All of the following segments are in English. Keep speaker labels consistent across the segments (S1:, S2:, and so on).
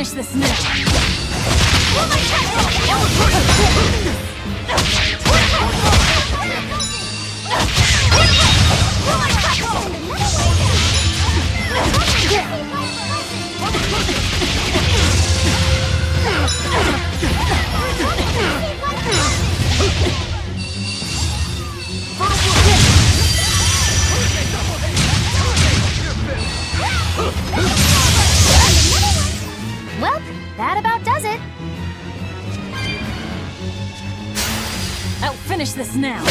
S1: finish this now.
S2: Well, that about does it.
S1: I'll finish this now.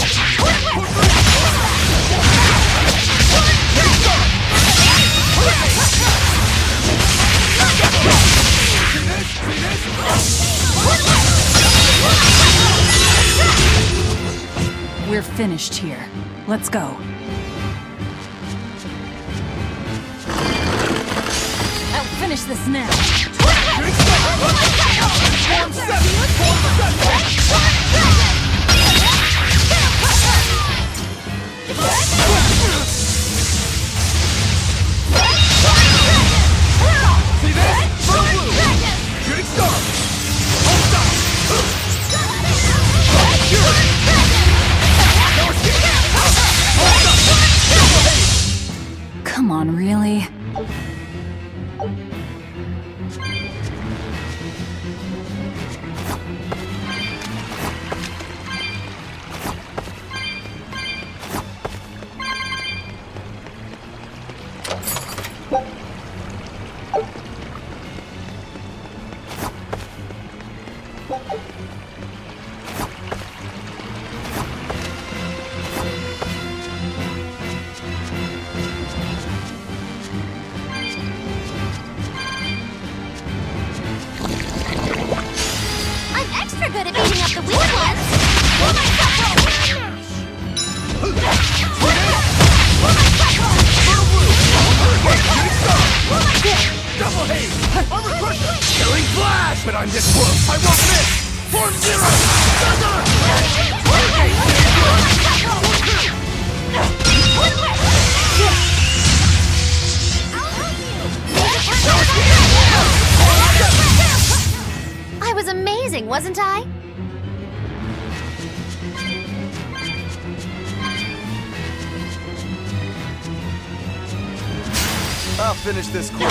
S1: We're finished here. Let's go. I'll finish this now.
S3: See this? Blue! Shooting star! Hold up!
S1: Come on, really?
S2: Good at beating up the weak ones.
S3: Double haze! Armor crusher! Killing flash! But I'm this close, I won't miss! Form zero!
S2: I was amazing, wasn't I?
S3: I'll finish this quickly.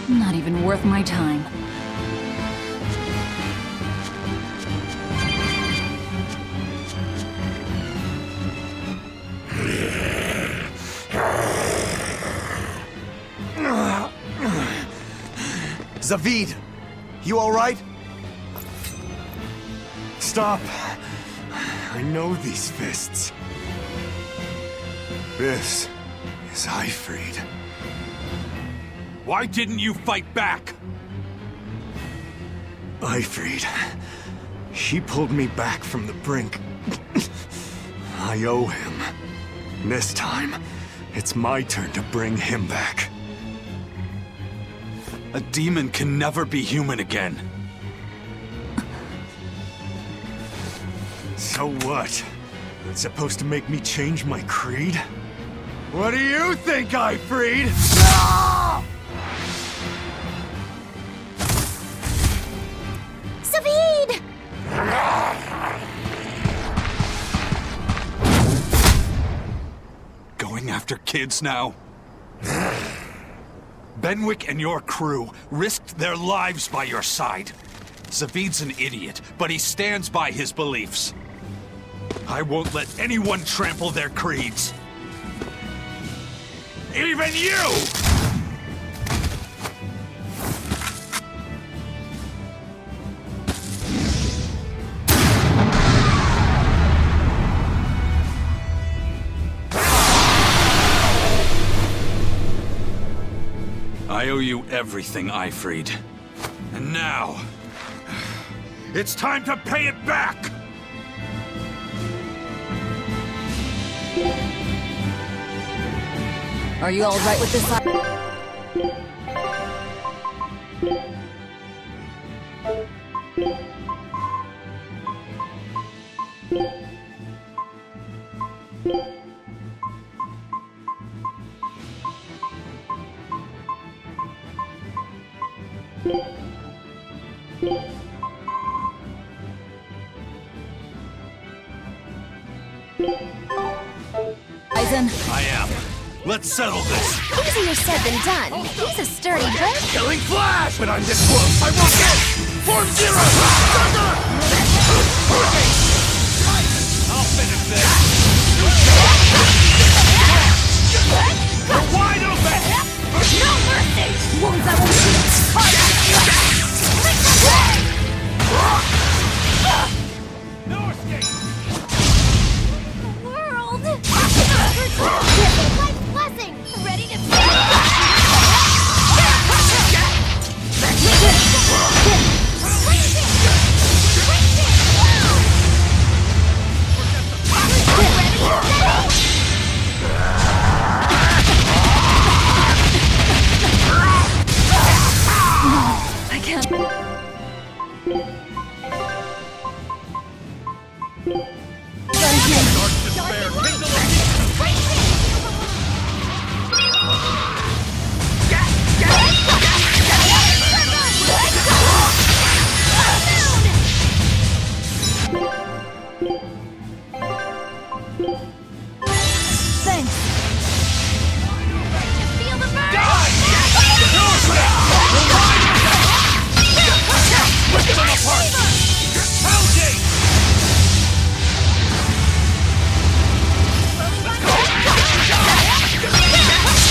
S1: Not even worth my time.
S3: Zavid, you all right? Stop. I know these fists. This is Aifread.
S4: Why didn't you fight back?
S3: Aifread. He pulled me back from the brink. I owe him. This time, it's my turn to bring him back.
S4: A demon can never be human again.
S3: So what? That's supposed to make me change my creed? What do you think, Aifread? Ah!
S2: Zavid!
S4: Going after kids now? Benwick and your crew risked their lives by your side. Zavid's an idiot, but he stands by his beliefs. I won't let anyone trample their creeds. Even you! I owe you everything, Aifread. And now, it's time to pay it back!
S1: Are you all right with this? Eizen?
S4: I am. Let's settle this.
S2: Easier said than done. He's a sturdy bird.
S4: Killing flash! When I'm this close, I won't get! Form zero! Thunder! I'll finish this. You're wide open!
S2: No mercy!
S1: Wounds that won't shoot!
S4: No escape!
S2: The world! Life's blessing! Ready to
S1: I can't.
S4: Dark despair, kindle
S1: Thanks.
S2: feel the burn!
S4: Rip them apart! Hellgate!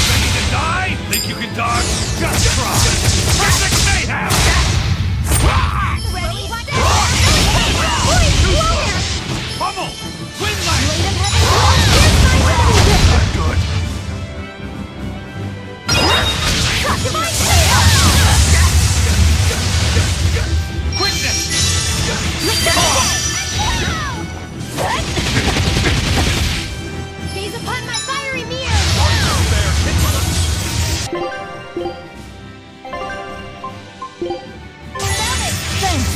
S4: Ready to die? Think you can dodge? Just try! Perfect mayhem!
S2: Ready?
S4: Pummel! Twin light! Good. Quickness!
S2: Gaze upon my fiery mirror!
S4: Despair, kindle
S1: Thanks.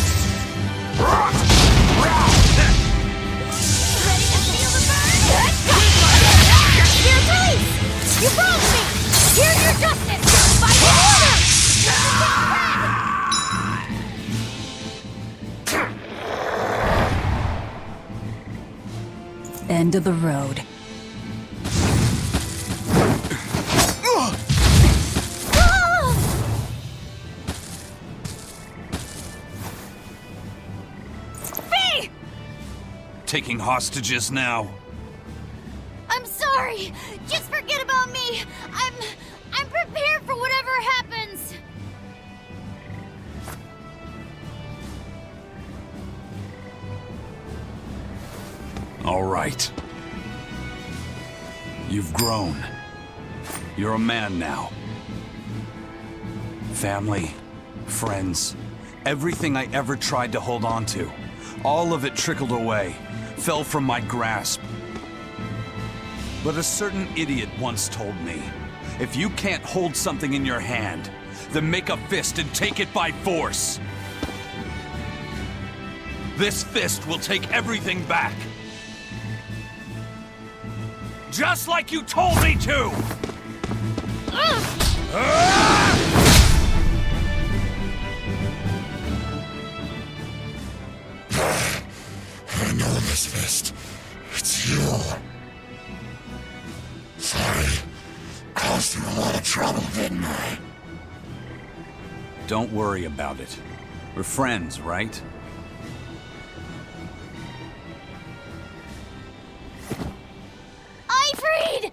S2: Ready to feel the burn? Here's release! You wronged me! Here's your justice! By the order!
S1: End of the road.
S4: Taking hostages now.
S2: I'm sorry! Just forget about me! I'm prepared for whatever happens!
S4: All right. You've grown. You're a man now. Family, friends, everything I ever tried to hold on to, all of it trickled away, fell from my grasp. But a certain idiot once told me, if you can't hold something in your hand, then make a fist and take it by force. This fist will take everything back. Just like you told me to!
S5: I know this fist. It's you. Sorry. Caused you a lot of trouble, didn't I?
S4: Don't worry about it. We're friends, right?
S2: Aifread!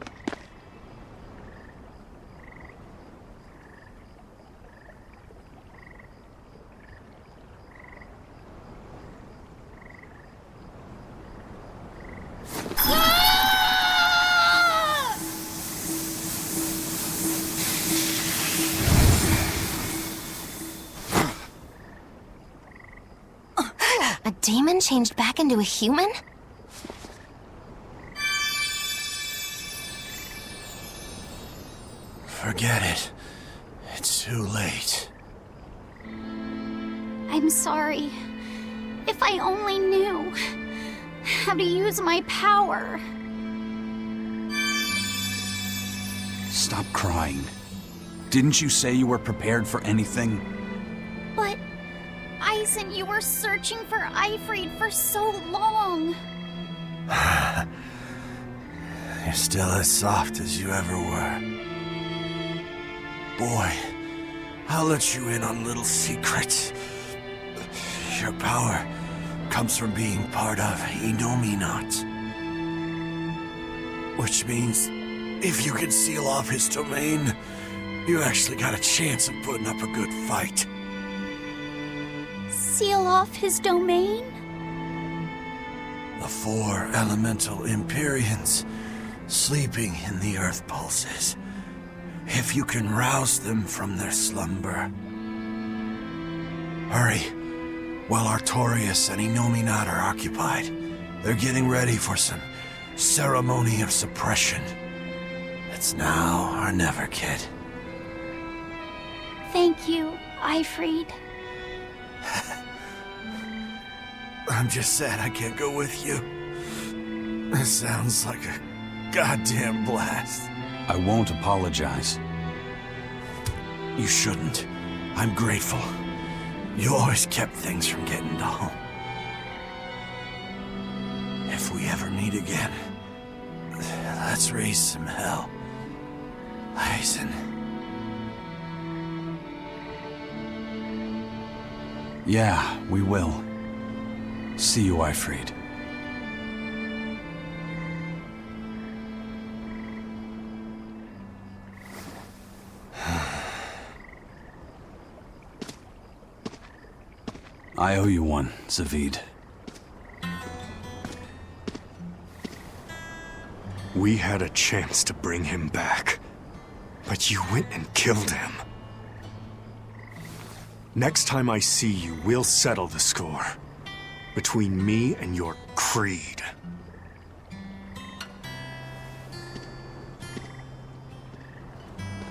S2: A demon changed back into a human?
S5: Forget it. It's too late.
S2: I'm sorry. If I only knew how to use my power.
S4: Stop crying. Didn't you say you were prepared for anything?
S2: But, Eizen, you were searching for Aifread for so long.
S5: You're still as soft as you ever were. Boy, I'll let you in on little secrets. Your power comes from being part of Innominat. Which means, if you can seal off his domain, you actually got a chance of putting up a good fight.
S2: Seal off his domain?
S5: The 4 elemental Empyreans sleeping in the earth pulses. If you can rouse them from their slumber. Hurry. While Artorias and Innominat are occupied, they're getting ready for some ceremony of suppression. It's now or never, kid.
S2: Thank you, Aifread.
S5: I'm just sad I can't go with you. It sounds like a goddamn blast.
S4: I won't apologize.
S5: You shouldn't. I'm grateful. You always kept things from getting dull. If we ever meet again, let's raise some hell. Eizen.
S4: Yeah, we will. See you, Aifread. I owe you one, Zaveid.
S3: We had a chance to bring him back, but you went and killed him. Next time I see you, we'll settle the score. Between me and your creed.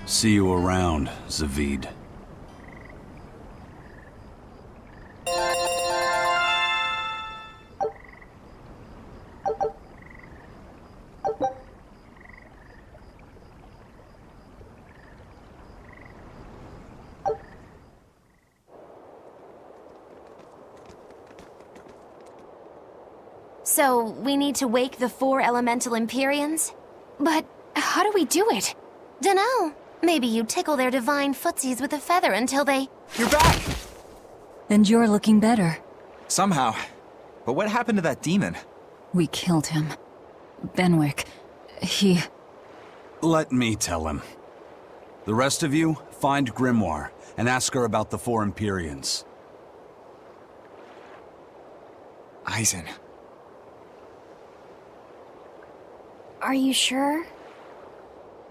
S4: See you around, Zaveid.
S6: So, we need to wake the 4 elemental Empyreans? But how do we do it? Dunno. Maybe you tickle their divine footsies with a feather until they...
S7: You're back!
S1: And you're looking better.
S7: Somehow. But what happened to that demon?
S1: We killed him. Benwick. He...
S4: Let me tell him. The rest of you, find Grimoire and ask her about the 4 Empyreans.
S7: Eizen.
S6: Are you sure?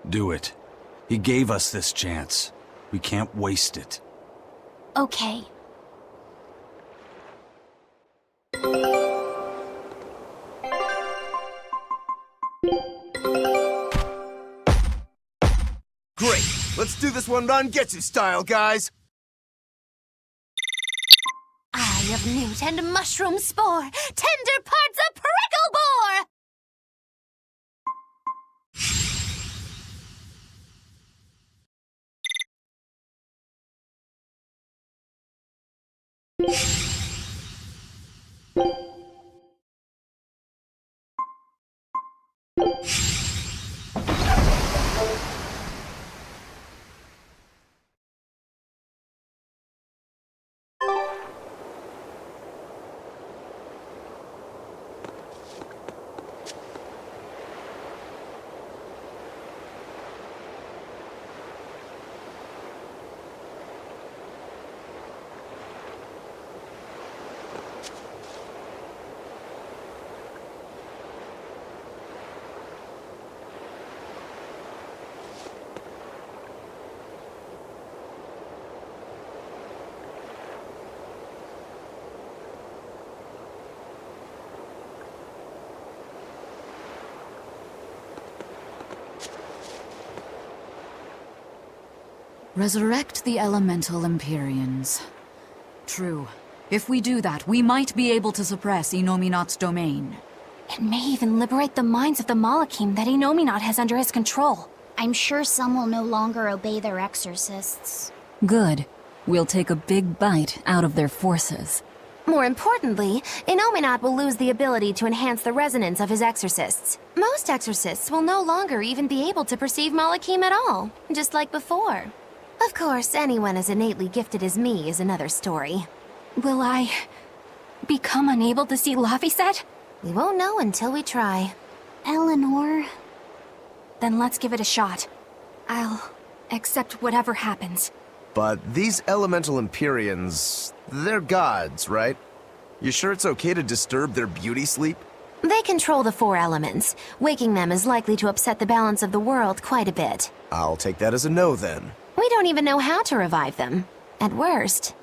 S4: Do it. He gave us this chance. We can't waste it.
S6: Okay.
S8: Great! Let's do this one Rangetsu style, guys!
S6: Eye of newt and mushroom spore, tender parts of prickle boar!
S1: Resurrect the elemental Empyreans. True. If we do that, we might be able to suppress Innominat's domain.
S6: It may even liberate the minds of the Malachim that Innominat has under his control.
S2: I'm sure some will no longer obey their exorcists.
S1: Good. We'll take a big bite out of their forces.
S6: More importantly, Innominat will lose the ability to enhance the resonance of his exorcists. Most exorcists will no longer even be able to perceive Malachim at all, just like before. Of course, anyone as innately gifted as me is another story.
S9: Will I become unable to see Laphicet?
S6: We won't know until we try.
S2: Eleanor...
S9: Then let's give it a shot. I'll accept whatever happens.
S8: But these elemental Empyreans, they're gods, right? You sure it's okay to disturb their beauty sleep?
S6: They control the 4 elements. Waking them is likely to upset the balance of the world quite a bit.
S8: I'll take that as a no then.
S6: We don't even know how to revive them. At worst.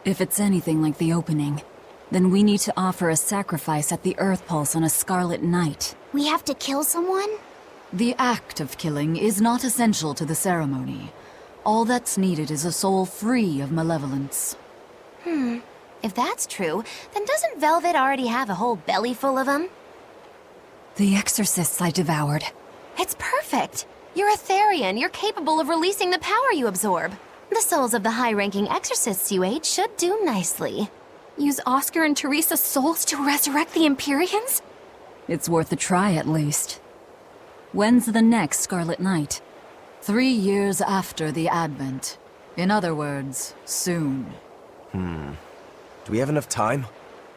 S1: If it's anything like the opening, then we need to offer a sacrifice at the Earth Pulse on a Scarlet Night.
S2: We have to kill someone?
S1: The act of killing is not essential to the ceremony. All that's needed is a soul free of malevolence.
S6: If that's true, then doesn't Velvet already have a whole belly full of them?
S1: The exorcists I devoured.
S6: It's perfect! You're Etherian. You're capable of releasing the power you absorb. The souls of the high-ranking exorcists you ate should do nicely.
S9: Use Oscar and Teresa's souls to resurrect the Empyreans?
S1: It's worth a try at least. When's the next Scarlet Night? 3 years after the Advent. In other words, soon.
S8: Do we have enough time?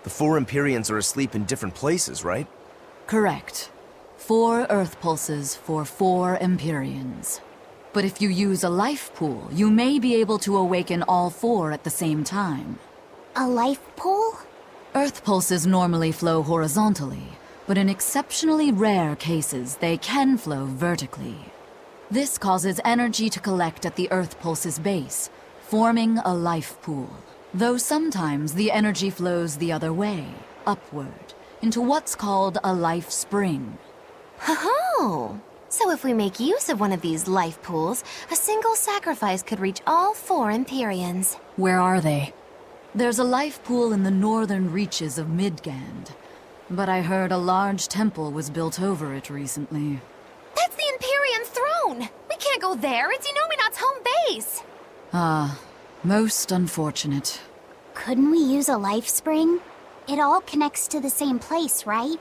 S8: The 4 Empyreans are asleep in different places, right?
S1: Correct. 4 Earth Pulses for 4 Empyreans. But if you use a life pool, you may be able to awaken all 4 at the same time.
S2: A life pool?
S1: Earth Pulses normally flow horizontally, but in exceptionally rare cases, they can flow vertically. This causes energy to collect at the Earth Pulse's base, forming a life pool. Though sometimes the energy flows the other way, upward, into what's called a life spring.
S6: Oh! So if we make use of one of these life pools, a single sacrifice could reach all 4 Empyreans.
S1: Where are they? There's a life pool in the northern reaches of Midgand, but I heard a large temple was built over it recently.
S6: That's the Empyrean throne! We can't go there, it's Innominat's home base!
S1: Most unfortunate.
S2: Couldn't we use a life spring? It all connects to the same place, right?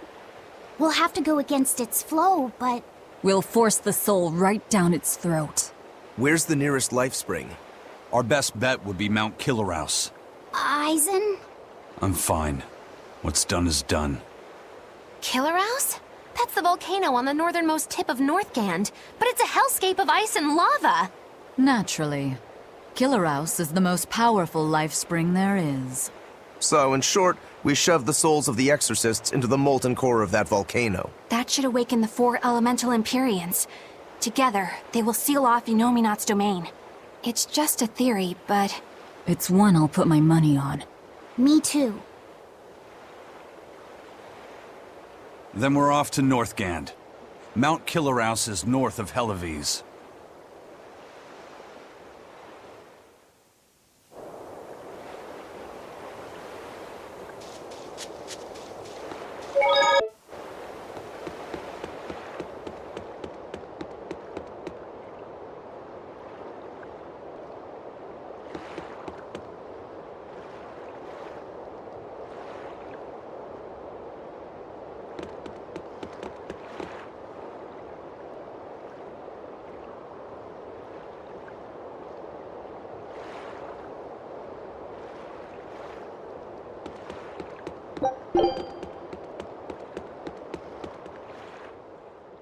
S2: We'll have to go against its flow, but...
S1: We'll force the soul right down its throat.
S8: Where's the nearest life spring?
S4: Our best bet would be Mount Killerhouse.
S2: Eizen?
S4: I'm fine. What's done is done.
S6: Killerhouse? That's the volcano on the northernmost tip of Northgand, but it's a hellscape of ice and lava!
S1: Naturally. Killerhouse is the most powerful life spring there is.
S8: So, in short, we shove the souls of the exorcists into the molten core of that volcano.
S9: That should awaken the 4 elemental Empyreans. Together, they will seal off Innominat's domain. It's just a theory, but...
S1: It's one I'll put my money on.
S2: Me too.
S4: Then we're off to Northgand. Mount Killerhouse is north of Helives.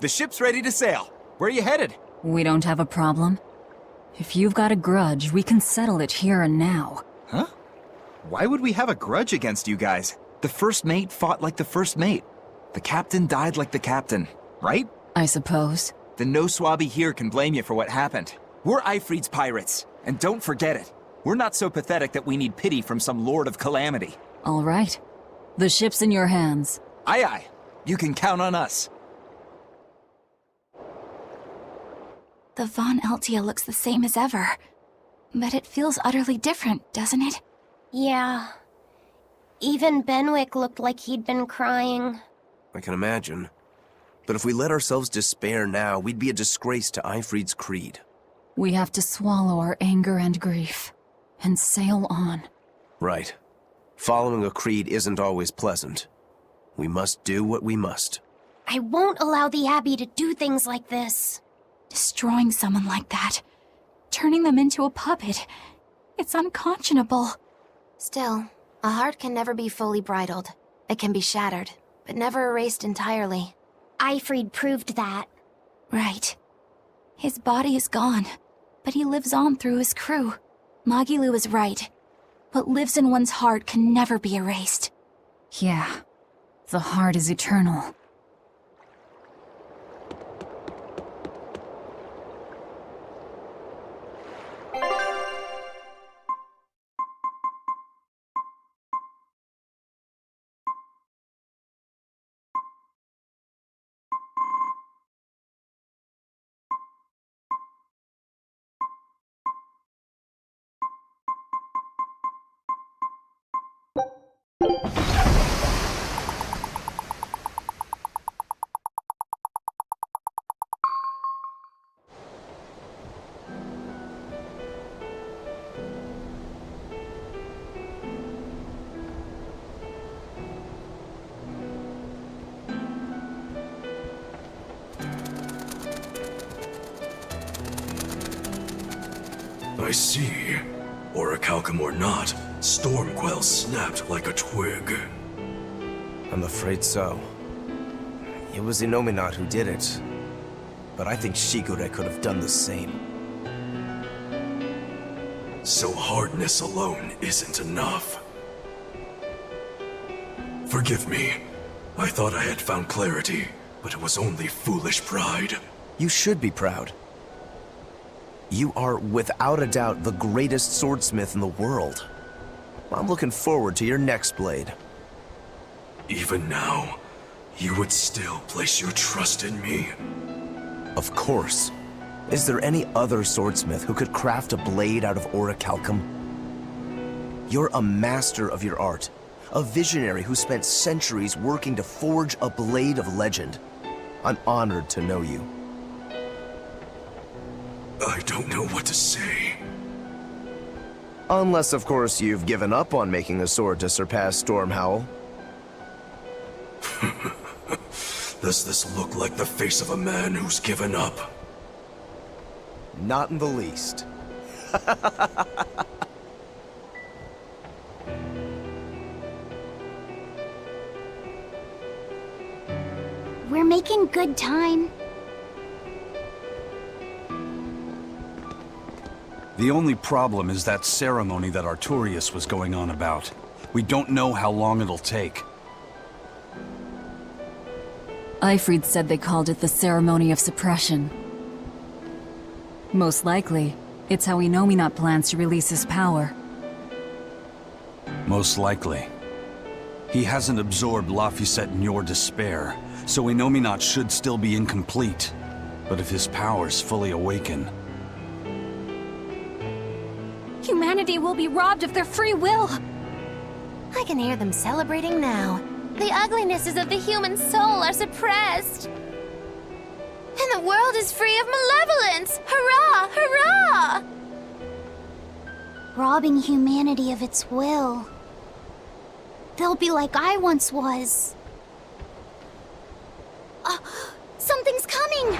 S7: The ship's ready to sail. Where are you headed?
S1: We don't have a problem. If you've got a grudge, we can settle it here and now.
S7: Huh? Why would we have a grudge against you guys? The first mate fought like the first mate. The captain died like the captain, right?
S1: I suppose.
S7: Then no swabby here can blame you for what happened. We're Eifread's pirates, and don't forget it. We're not so pathetic that we need pity from some lord of calamity.
S1: All right. The ship's in your hands.
S7: Aye aye. You can count on us.
S9: The Von Eltia looks the same as ever. But it feels utterly different, doesn't it?
S2: Yeah. Even Benwick looked like he'd been crying.
S8: I can imagine. But if we let ourselves despair now, we'd be a disgrace to Aifread's creed.
S1: We have to swallow our anger and grief, and sail on.
S8: Right. Following a creed isn't always pleasant. We must do what we must.
S2: I won't allow the Abbey to do things like this.
S9: Destroying someone like that, turning them into a puppet, it's unconscionable.
S6: Still, a heart can never be fully bridled. It can be shattered, but never erased entirely.
S2: Aifread proved that.
S9: Right. His body is gone, but he lives on through his crew. Magilu is right. What lives in one's heart can never be erased.
S1: Yeah. The heart is eternal.
S5: I see. Orichalcum or not, Stormquell snapped like a twig.
S8: I'm afraid so. It was Innominat who did it. But I think Shigure could have done the same.
S5: So hardness alone isn't enough. Forgive me. I thought I had found clarity, but it was only foolish pride.
S8: You should be proud. You are, without a doubt, the greatest swordsmith in the world. I'm looking forward to your next blade.
S5: Even now, you would still place your trust in me.
S8: Of course. Is there any other swordsmith who could craft a blade out of orichalcum? You're a master of your art. A visionary who spent centuries working to forge a blade of legend. I'm honored to know you.
S5: I don't know what to say.
S8: Unless, of course, you've given up on making a sword to surpass Stormhowl.
S5: Does this look like the face of a man who's given up?
S8: Not in the least.
S2: We're making good time.
S4: The only problem is that ceremony that Arturius was going on about. We don't know how long it'll take.
S1: Aifread said they called it the Ceremony of Suppression. Most likely, it's how Innominat plans to release his power.
S4: Most likely. He hasn't absorbed Laphicet in your despair, so Innominat should still be incomplete. But if his powers fully awaken...
S9: Humanity will be robbed of their free will!
S6: I can hear them celebrating now. The uglinesses of the human soul are suppressed. And the world is free of malevolence! Hurrah! Hurrah!
S2: Robbing humanity of its will. They'll be like I once was. Something's coming!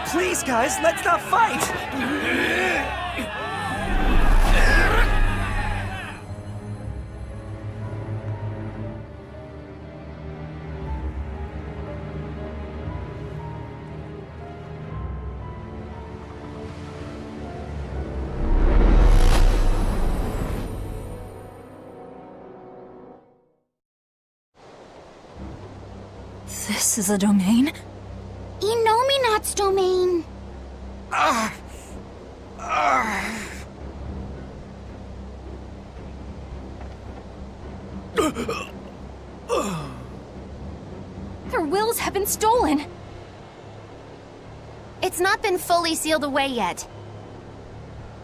S8: Please, guys, let's not fight!
S9: This is a domain?
S2: Innominat's domain.
S9: Their wills have been stolen.
S6: It's not been fully sealed away yet.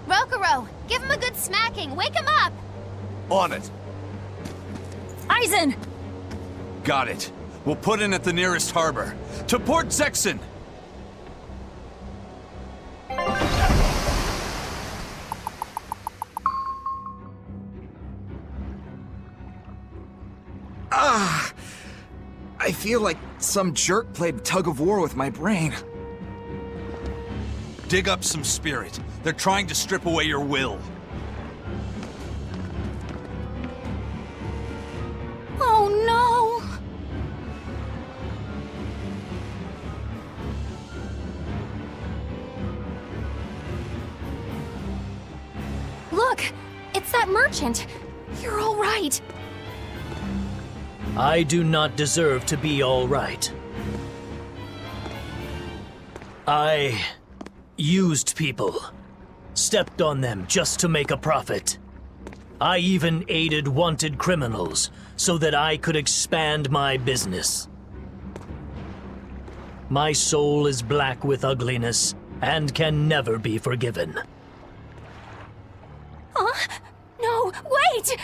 S6: Rokuro, give him a good smacking. Wake him up!
S4: On it.
S9: Eizen!
S4: Got it. We'll put in at the nearest harbor. To Port Zekson!
S7: I feel like some jerk played tug of war with my brain.
S4: Dig up some spirit. They're trying to strip away your will.
S9: Oh no! Look! It's that merchant! You're all right!
S10: I do not deserve to be all right. I used people, stepped on them just to make a profit. I even aided wanted criminals so that I could expand my business. My soul is black with ugliness and can never be forgiven.
S9: Huh? No, wait!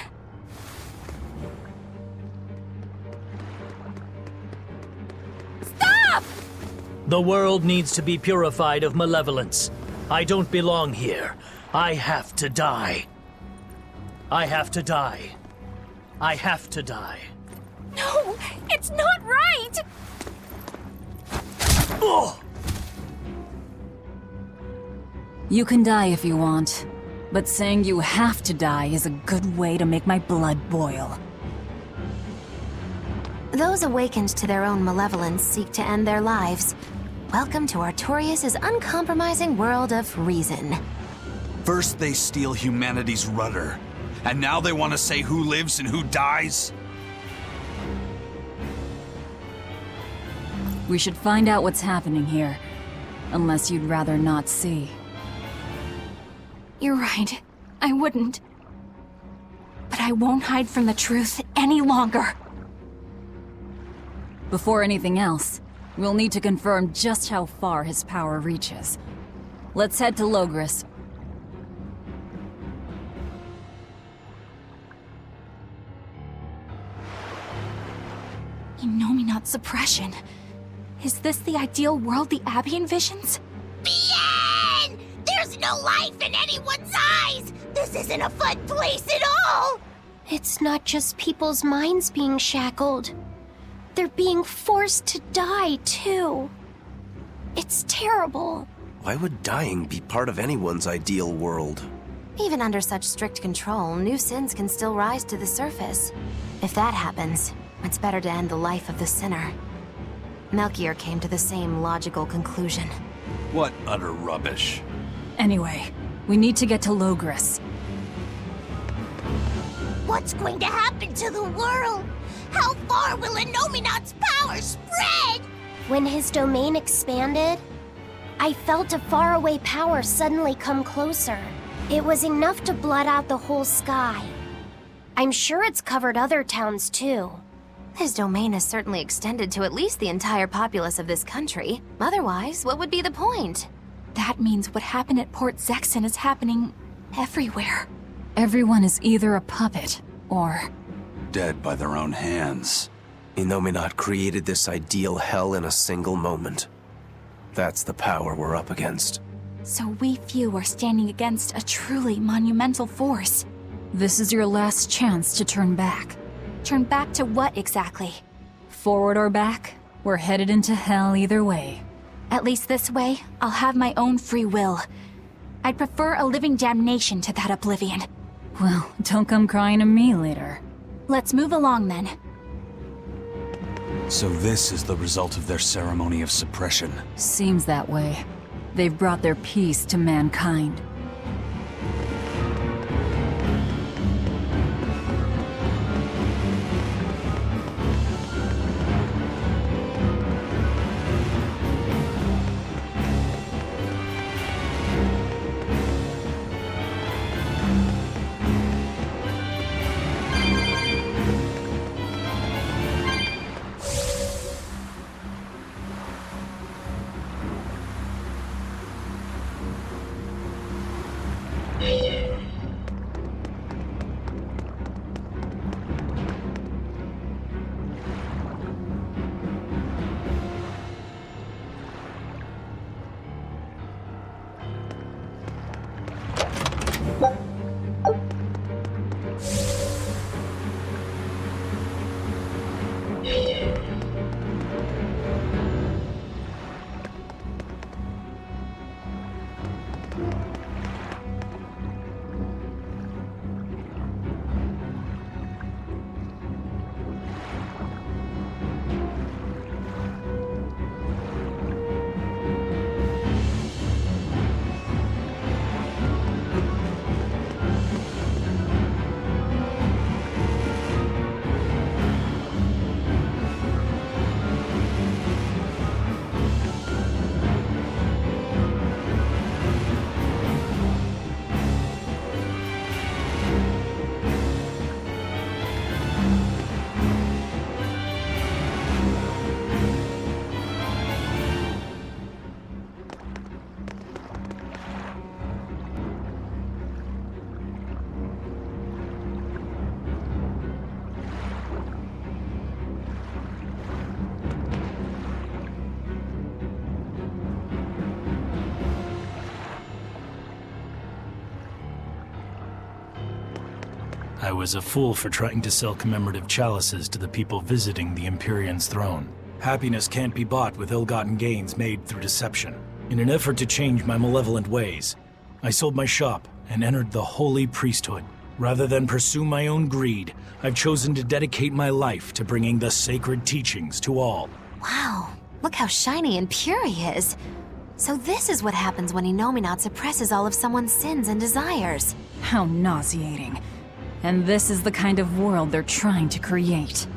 S9: Stop!
S10: The world needs to be purified of malevolence. I don't belong here. I have to die. I have to die. I have to die.
S9: No, it's not right!
S10: Oh!
S1: You can die if you want, but saying you have to die is a good way to make my blood boil.
S6: Those awakened to their own malevolence seek to end their lives. Welcome to Artorias' uncompromising world of reason.
S4: First they steal humanity's rudder, and now they want to say who lives and who dies?
S1: We should find out what's happening here, unless you'd rather not see.
S9: You're right. I wouldn't. But I won't hide from the truth any longer.
S1: Before anything else, we'll need to confirm just how far his power reaches. Let's head to Logris.
S9: Innominat suppression. Is this the ideal world the Abbey envisions?
S2: Bien! There's no life in anyone's eyes! This isn't a fun place at all! It's not just people's minds being shackled. They're being forced to die, too. It's terrible.
S8: Why would dying be part of anyone's ideal world?
S6: Even under such strict control, new sins can still rise to the surface. If that happens, it's better to end the life of the sinner. Melchior came to the same logical conclusion.
S4: What utter rubbish.
S1: Anyway, we need to get to Logris.
S2: What's going to happen to the world? How far will Innominat's power spread? When his domain expanded, I felt a faraway power suddenly come closer. It was enough to blot out the whole sky. I'm sure it's covered other towns too.
S6: His domain is certainly extended to at least the entire populace of this country. Otherwise, what would be the point?
S9: That means what happened at Port Zekson is happening everywhere.
S1: Everyone is either a puppet, or...
S4: Dead by their own hands.
S8: Innominat created this ideal hell in a single moment. That's the power we're up against.
S9: So we few are standing against a truly monumental force.
S1: This is your last chance to turn back.
S9: Turn back to what exactly?
S1: Forward or back, we're headed into hell either way.
S9: At least this way, I'll have my own free will. I'd prefer a living damnation to that oblivion.
S1: Well, don't come crying to me later.
S9: Let's move along then.
S4: So this is the result of their ceremony of suppression.
S1: Seems that way. They've brought their peace to mankind.
S10: I was a fool for trying to sell commemorative chalices to the people visiting the Empyrean's throne. Happiness can't be bought with ill-gotten gains made through deception. In an effort to change my malevolent ways, I sold my shop and entered the holy priesthood. Rather than pursue my own greed, I've chosen to dedicate my life to bringing the sacred teachings to all.
S6: Wow, look how shiny and pure he is. So this is what happens when Innominat suppresses all of someone's sins and desires.
S1: How nauseating. And this is the kind of world they're trying to create.